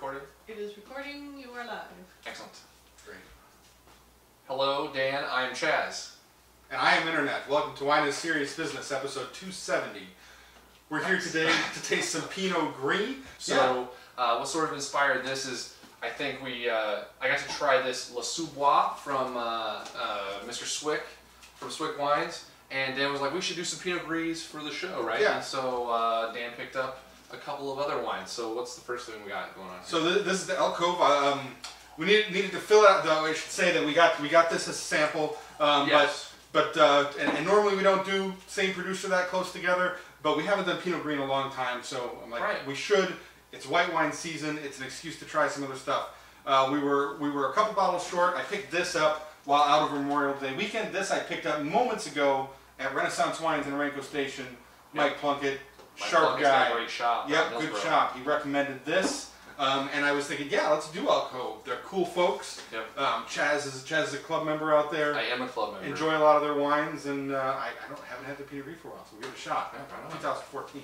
recording? It is recording. You are live. Excellent. Great. Hello, Dan. I'm Chaz. And I am Internet. Welcome to Wine is Serious Business, episode 270. We're here today to taste some Pinot Gris. So, what sort of inspired this is, I think I got to try this Les Sous-Bois from Mr. Swick, from Swick Wines, and Dan was like, we should do some Pinot Gris for the show, right? Yeah. And so Dan picked up a couple of other wines. So what's the first thing we got going on here? So this is the Cove. We needed to fill out, though I should say that we got this as a sample. Yes. But normally we don't do same producer that close together, but we haven't done Pinot Gris in a long time, so I'm like, right. We should. It's white wine season. It's an excuse to try some other stuff. We were a couple bottles short. I picked this up while out over Memorial Day weekend. This I picked up moments ago at Renaissance Wines in Renko Station. Yep. Mike Plunkett, Mike sharp Plunkett's guy. got a great shop. Yep, good shop. He recommended this. And I was thinking, yeah, let's do Cove. They're cool folks. Yep. Chaz is a club member out there. I am a club member. Enjoy a lot of their wines, and I haven't had the Pinot Gris for a while, so we'll give it a shot. Yeah, right on. 2014.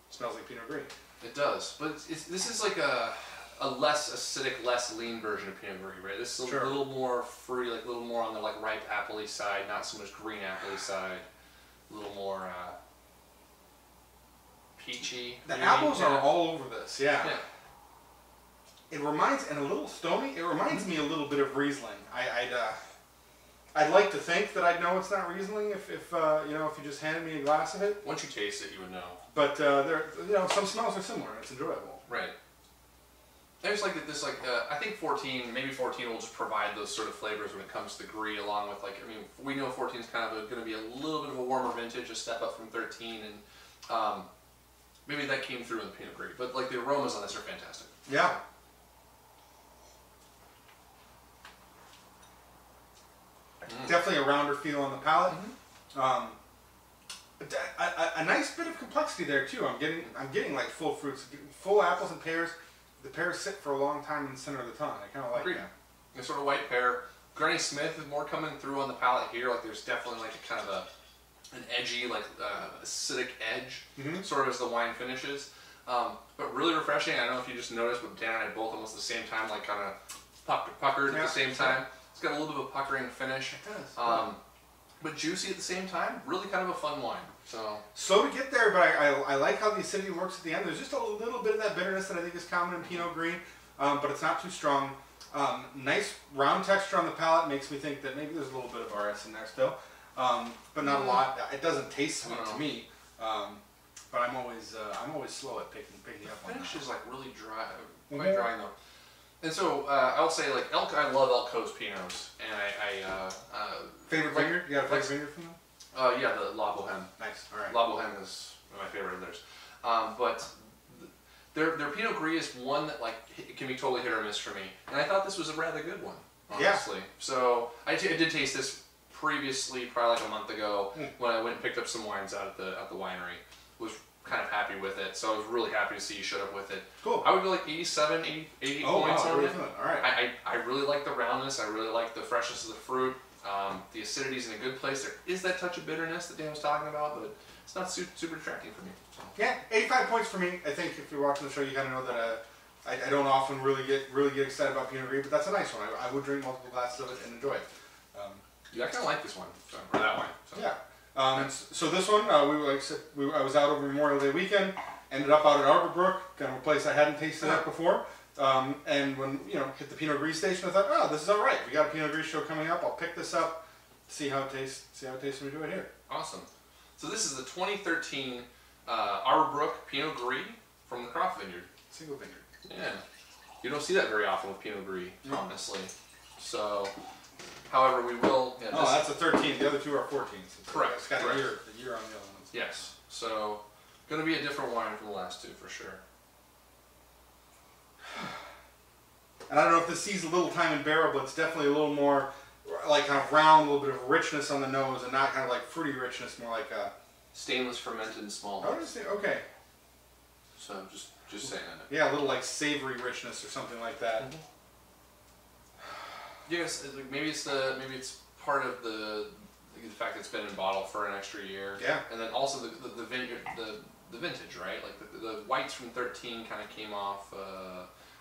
Smells like Pinot Gris. It does, but this is like a less acidic, less lean version of Pinot Gris, right? This is a little more fruity, like a little more on the like ripe appley side, not so much green appley side. A little more peachy. The apples are all over this, yeah. Yeah. It reminds, and a little stony. It reminds me a little bit of Riesling. I'd like to think that I'd know it's not Riesling if you just handed me a glass of it. Once you taste it, you would know. But some smells are similar. It's enjoyable. Right. I just like that this, I think 14, maybe 14 will just provide those sort of flavors when it comes to Gris, along with, we know 14 is kind of going to be a little bit of a warmer vintage, a step up from 13, and maybe that came through in the Pinot Gris. But, the aromas on this are fantastic. Yeah. Definitely a rounder feel on the palate. A nice bit of complexity there too. I'm getting like full fruits, full apples and pears. The pears sit for a long time in the center of the tongue. I kind of like that. The sort of white pear. Granny Smith is more coming through on the palate here. There's definitely a kind of an edgy, acidic edge, sort of as the wine finishes. But really refreshing. I don't know if you just noticed, but Dan and I both almost at the same time, kind of puckered at the same time. It's got a little bit of a puckering finish. It does. But juicy at the same time. Really kind of a fun wine. So to get there, but I like how the acidity works at the end. There's just a little bit of that bitterness that I think is common in Pinot Gris, but it's not too strong. Nice round texture on the palate makes me think that maybe there's a little bit of RS in there still, but not a lot. It doesn't taste sweet to me, but I'm always slow at picking up on that. The finish is really dry, quite dry though. And so I will say, I love El Cove's Pinots, and favorite vineyard? You got a favorite vineyard from them? Yeah, the La Boheme. Nice. All right. La Boheme is my favorite of theirs. But their Pinot Gris is one that it can be totally hit or miss for me. And I thought this was a rather good one, honestly. Yeah. So I did taste this previously, probably a month ago, when I went and picked up some wines out at the winery. Was kind of happy with it, so I was really happy to see you showed up with it. Cool. I would go 87, 80 points on it. All right. I really like the roundness. I really like the freshness of the fruit. The acidity is in a good place. There is that touch of bitterness that Dan was talking about, but it's not super distracting for me. So. Yeah, 85 points for me. I think if you're watching the show, you kind of know that I don't often really get excited about Pinot Gris, but that's a nice one. I would drink multiple glasses of it and enjoy it. Yeah, I kind of like this one, or that one. So. Yeah. So this one, I was out over Memorial Day weekend. Ended up out at Arbor, Brook, kind of a place I hadn't tasted it before. And when hit the Pinot Gris station, I thought, oh, this is all right. We got a Pinot Gris show coming up. I'll pick this up, see how it tastes, and we do it here. Awesome. So this is the 2013 Arbor Brook Pinot Gris from the Croft Vineyard. Single vineyard. Yeah. You don't see that very often with Pinot Gris, honestly. So, however, we will. Yeah, that's a 13. The other two are 14s. Correct. It's got a year on the other ones. Yes. So, going to be a different wine from the last two for sure. And I don't know if this sees a little time in barrel, but it's definitely a little more kind of round, a little bit of richness on the nose, and not kind of fruity richness, more like a stainless fermented in small. Oh, okay. So just saying that. Yeah, a little savory richness or something like that. Yes, maybe it's part of the fact that it's been in bottle for an extra year. Yeah. And then also the vineyard, the vintage, right? Like the whites from 13 kind of came off,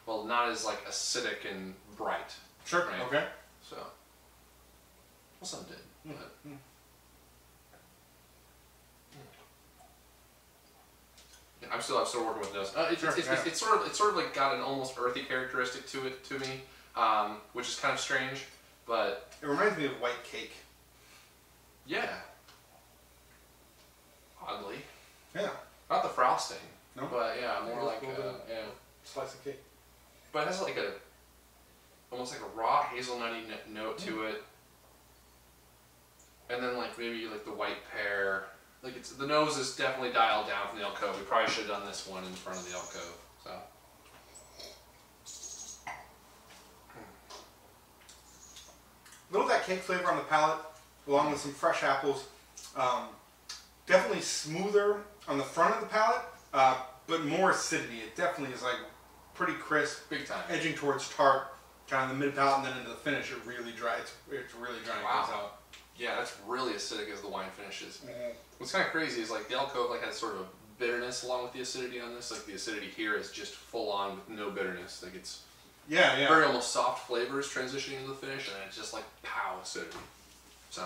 well, not as like acidic and bright. Sure. Right? Okay. So, well, some did. But. Yeah, I'm still working with those. It's sort of like got an almost earthy characteristic to it to me, which is kind of strange, but it reminds me of white cake. Yeah. Oddly. Yeah. Not the frosting. No. But yeah, more like yeah. Slice of cake. But it has like almost like a raw hazelnutty note to it, and then like maybe like the white pear. Like the nose is definitely dialed down from the Cove. We probably should have done this one in front of the Cove. So. A little of that cake flavor on the palate, along with some fresh apples. Definitely smoother on the front of the palate, but more acidity. It definitely is like pretty crisp, big time, edging towards tart, kind of the mid palate, and then into the finish, it really dries. It's really drying things out. Yeah, that's really acidic as the wine finishes. What's kind of crazy is like the Cove like has sort of a bitterness along with the acidity on this. Like the acidity here is just full on with no bitterness. Like it's very almost soft flavors transitioning into the finish, and then it's just like pow acidity. So,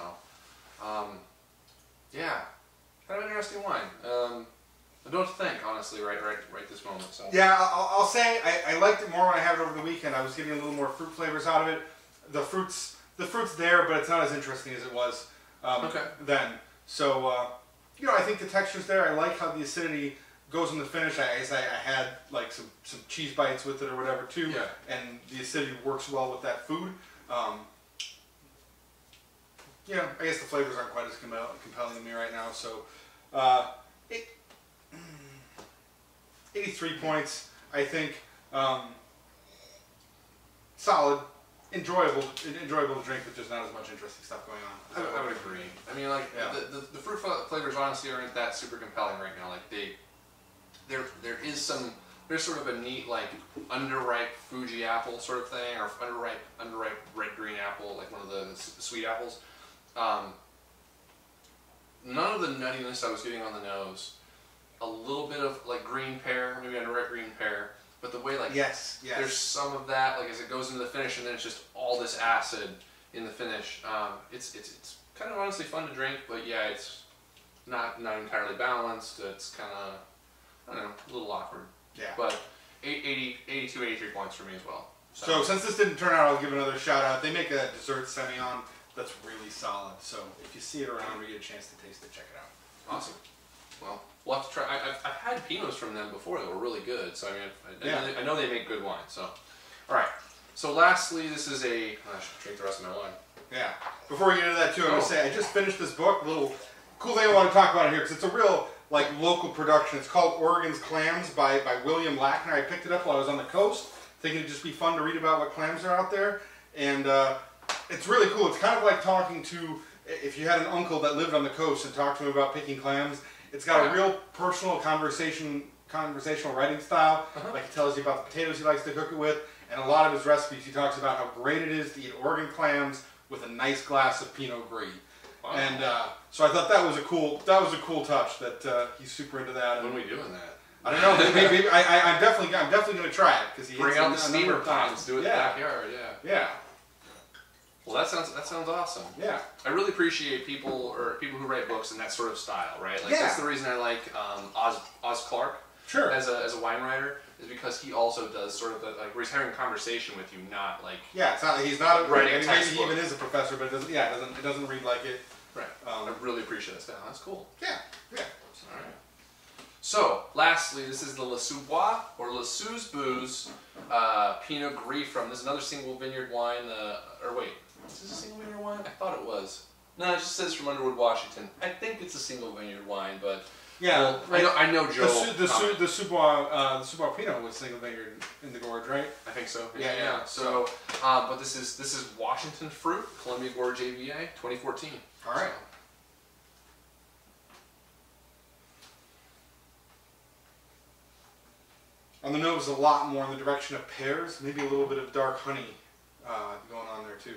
yeah, kind of interesting wine. I don't know what to think, honestly, right this moment. So. Yeah, I'll say I liked it more when I had it over the weekend. I was getting a little more fruit flavors out of it. The fruit's there, but it's not as interesting as it was then. So, you know, I think the texture's there. I like how the acidity goes in the finish. I had like some cheese bites with it or whatever too, and the acidity works well with that food. You know, I guess the flavors aren't quite as compelling to me right now. So, 83 points, I think. Solid. Enjoyable to drink, but just not as much interesting stuff going on. I would agree. I mean, like the fruit flavors honestly aren't that super compelling right now. Like there's sort of a neat like underripe Fuji apple sort of thing, or underripe red green apple, like one of the sweet apples. None of the nuttiness I was getting on the nose. A little bit of like green pear, maybe underripe green pear. But the way like there's some of that like as it goes into the finish, and then it's just all this acid in the finish. It's kind of honestly fun to drink, but yeah, it's not entirely balanced. It's kind of, I don't know, a little awkward. Yeah. But 82, 83 points for me as well. So since this didn't turn out, I'll give another shout out. They make a dessert Semillon that's really solid. So if you see it around or get a chance to taste it, check it out. Awesome. Well, we'll have to try. I've had Pinots from them before that were really good. So I mean, I know they make good wine. So, all right. So lastly, this is I should drink the rest of my wine. Yeah. Before we get into that too, I'm gonna say I just finished this book. A little cool thing I want to talk about here because it's a real like local production. It's called Oregon's Clams by William Lackner. I picked it up while I was on the coast, thinking it'd just be fun to read about what clams are out there, and it's really cool. It's kind of like talking to if you had an uncle that lived on the coast and talked to him about picking clams. It's got a real personal conversational writing style. Like he tells you about the potatoes he likes to cook it with, and a lot of his recipes he talks about how great it is to eat Oregon clams with a nice glass of Pinot Gris. Wow. And so I thought that was a cool touch that he's super into that. When are we doing that? I don't know. Maybe I'm definitely going to try it because he bring out the steamer pots, do it in the backyard. Yeah. Well, that sounds awesome. Yeah. I really appreciate people who write books in that sort of style, right? Like that's the reason I like Oz Clarke. Sure. As a wine writer, is because he also does sort of like where he's having a conversation with you, not like it's not he's not writing a textbook. Maybe he even is a professor, but it doesn't read like it. Right. I really appreciate that style. That's cool. Yeah. All right. So, lastly, this is the Les Sous-Bois or Les Sous-Bois Pinot Gris from. This is another single vineyard wine. Is this a single vineyard wine? I thought it was. No, it just says from Underwood, Washington. I think it's a single vineyard wine, but yeah, I know Joe. The Sous-Bois Pinot was single vineyard in the gorge, right? I think so. Yeah. So, but this is Washington fruit, Columbia Gorge AVA, 2014. All right. On the nose, a lot more in the direction of pears, maybe a little bit of dark honey going on there too.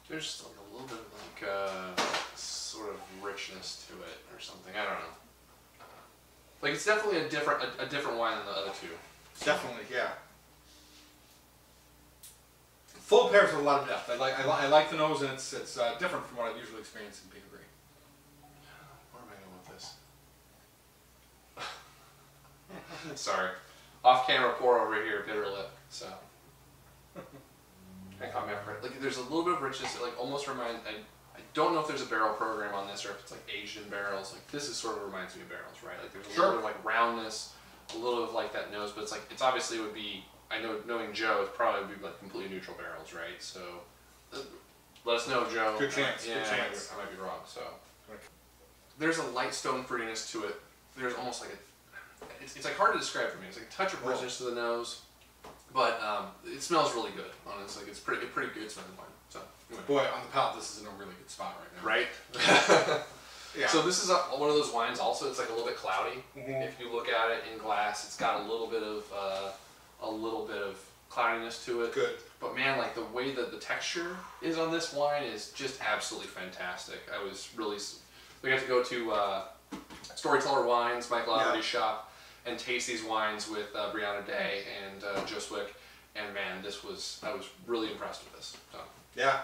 There's just like a little bit of like sort of richness to it or something. I don't know. Like it's definitely a different wine than the other two. Definitely, yeah. Full pairs with a lot of depth. I like the nose, and it's different from what I've usually experienced in Pinot Gris. Where am I going with this? Sorry, off camera pour over here, bitter lip. So I caught me off guard. Like there's a little bit of richness. It like almost reminds. I don't know if there's a barrel program on this or if it's like aged in barrels. Like this is sort of reminds me of barrels, right? Like there's a little bit of like roundness, a little of like that nose, but it's like it's obviously would be. I know, knowing Joe, it's probably would be like completely neutral barrels, right? So let us know, Joe. Good chance. Yeah, good chance. I might be wrong. So there's a light stone fruitiness to it. There's almost like it's like hard to describe for me. It's like a touch of richness to the nose, but it smells really good. Honestly, like it's pretty good smelling wine. So anyway. Boy, on the palate, this is in a really good spot right now. Right. Yeah. So this is one of those wines. Also, it's like a little bit cloudy. If you look at it in glass, it's got a little bit of cloudiness to it. Good. But man, like the way that the texture is on this wine is just absolutely fantastic. We got to go to Storyteller Wines, Mike Laverty's shop, and taste these wines with Brianna Day and Joe Swick. And man, I was really impressed with this. So. Yeah.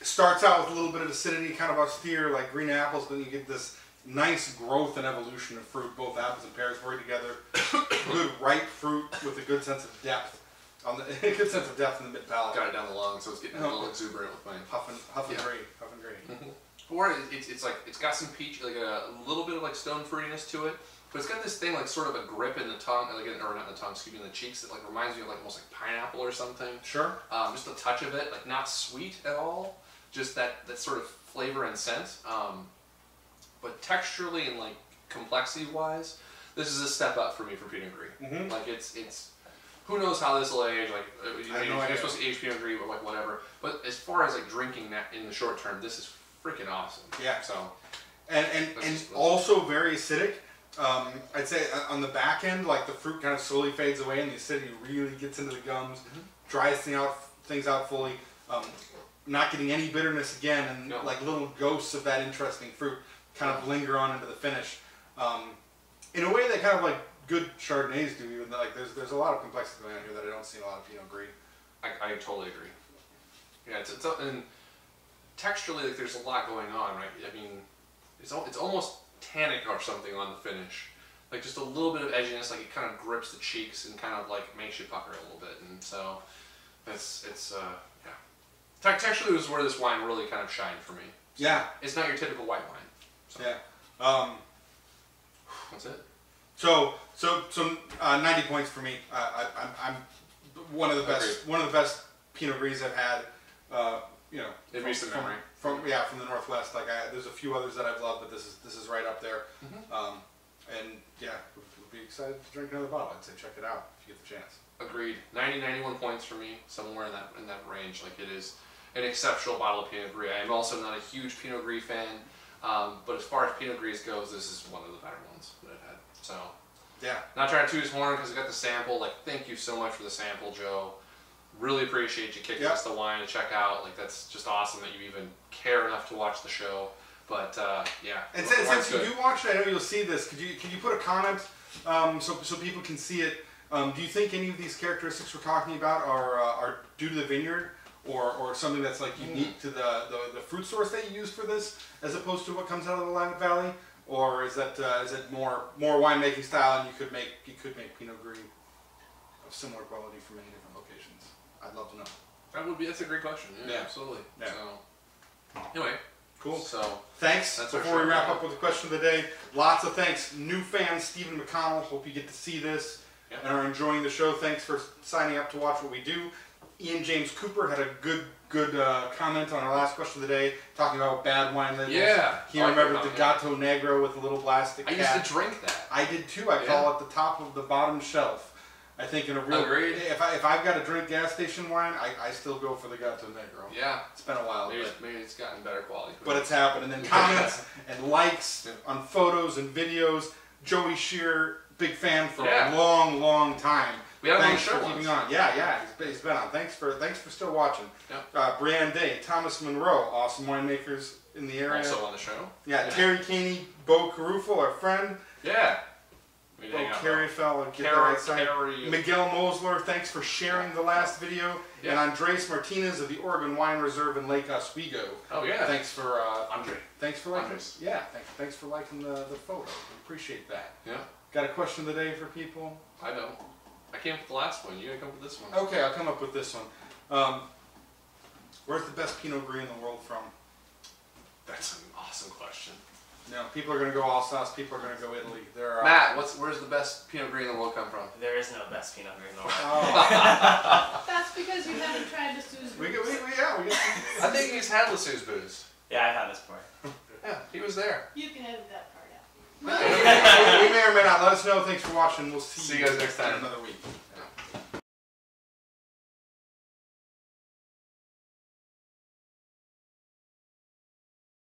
It starts out with a little bit of acidity, kind of austere, like green apples, but then you get this nice growth and evolution of fruit, both apples and pears working together. Good ripe fruit with a good sense of depth. A good sense of depth in the mid palate. Got it down the lung, so it's getting a little exuberant with mine. Huff and gray. Or it's like it's got some peach, like a little bit of like stone fruitiness to it, but it's got this thing like sort of a grip in the tongue, or not in the tongue, excuse me, in the cheeks that like reminds me of like almost like pineapple or something. Sure. Just a touch of it, like not sweet at all, just that sort of flavor and scent. But texturally and like complexity wise, this is a step up for me for Pinot Gris. Like it's who knows how this will age? Like you're supposed to age Pinot Gris, but like whatever. But as far as like drinking that in the short term, this is freaking awesome. Yeah. So and also very acidic. I'd say on the back end, like the fruit kind of slowly fades away, and the acidity really gets into the gums, dries things out fully. Not getting any bitterness again, and like little ghosts of that interesting fruit kind of linger on into the finish, in a way that kind of like good Chardonnays do. Even though, like there's a lot of complexity going on here that I don't see in a lot of Pinot Gris. I totally agree. Yeah, it's and texturally, like there's a lot going on, right? I mean, it's almost tannic or something on the finish, like just a little bit of edginess, like it kind of grips the cheeks and kind of like makes you pucker a little bit, and so texturally was where this wine really kind of shined for me. So yeah, it's not your typical white wine. So. Yeah. That's it. So 90 points for me. I'm one of the best Pinot Gris I've had. In recent memory. From the Northwest. Like there's a few others that I've loved, but this is right up there. And yeah, would be excited to drink another bottle. I'd say check it out if you get the chance. Agreed. 91 points for me, somewhere in that range. Like it is an exceptional bottle of Pinot Gris. I am also not a huge Pinot Gris fan. But as far as Pinot Gris goes, this is one of the better ones that I've had. So, yeah. Not trying to toot his horn because I got the sample. Like, thank you so much for the sample, Joe. Really appreciate you kicking us the wine to check out. Like, that's just awesome that you even care enough to watch the show. But yeah. And since you do watch it, I know you'll see this. Could you put a comment so people can see it? Do you think any of these characteristics we're talking about are due to the vineyard? Or something that's like unique to the fruit source that you use for this, as opposed to what comes out of the Willamette Valley, or is it more winemaking style, and you could make Pinot Gris of similar quality from many different locations? I'd love to know. That's a great question. Yeah, absolutely. Yeah. So, anyway, cool. So thanks. Before we wrap up with the question of the day, lots of thanks. New fan Stephen McConnell. Hope you get to see this and are enjoying the show. Thanks for signing up to watch what we do. Ian James Cooper had a good comment on our last question of the day, talking about bad wine labels. Yeah. He remembered the Gato Negro with a little plastic cap. I used to drink that. I did too. I call it the top of the bottom shelf. I think in a real... Agreed. If I've got to drink gas station wine, I still go for the Gato Negro. Yeah. It's been a while. Maybe it's gotten better quality. But it's happened. And then comments and likes on photos and videos. Joey Shearer, big fan for a long, long time. We had him on the Thanks show for keeping on. Yeah, he's been on. Thanks for still watching. Yeah. Brianne Day, Thomas Monroe, awesome winemakers in the area. Also on the show. Yeah, Terry Caney, Bo Carufo, our friend. Yeah. Bo Carifel, get that right side. Miguel Mosler, thanks for sharing the last video. Yeah. And Andres Martinez of the Oregon Wine Reserve in Lake Oswego. Oh yeah. Thanks for Andre. Thanks for liking. Andres. Yeah, thanks for liking the photo. We appreciate that. Yeah. Got a question of the day for people? I don't. I came up with the last one. You gotta come up with this one. Okay, I'll come up with this one. Where's the best Pinot Gris in the world from? That's an awesome question. No, people are going to go Alsace. People are going to go Italy. There are Matt, where's the best Pinot Gris in the world come from? There is no best Pinot Gris in the world. Oh. That's because you haven't tried the Sous-Bois. we get some. I think he's had Les Sous-Bois. Yeah, I've had this before. Yeah, he was there. You can edit that part out. We may or may not. Let us know. Thanks for watching. We'll see you guys next time. in another week.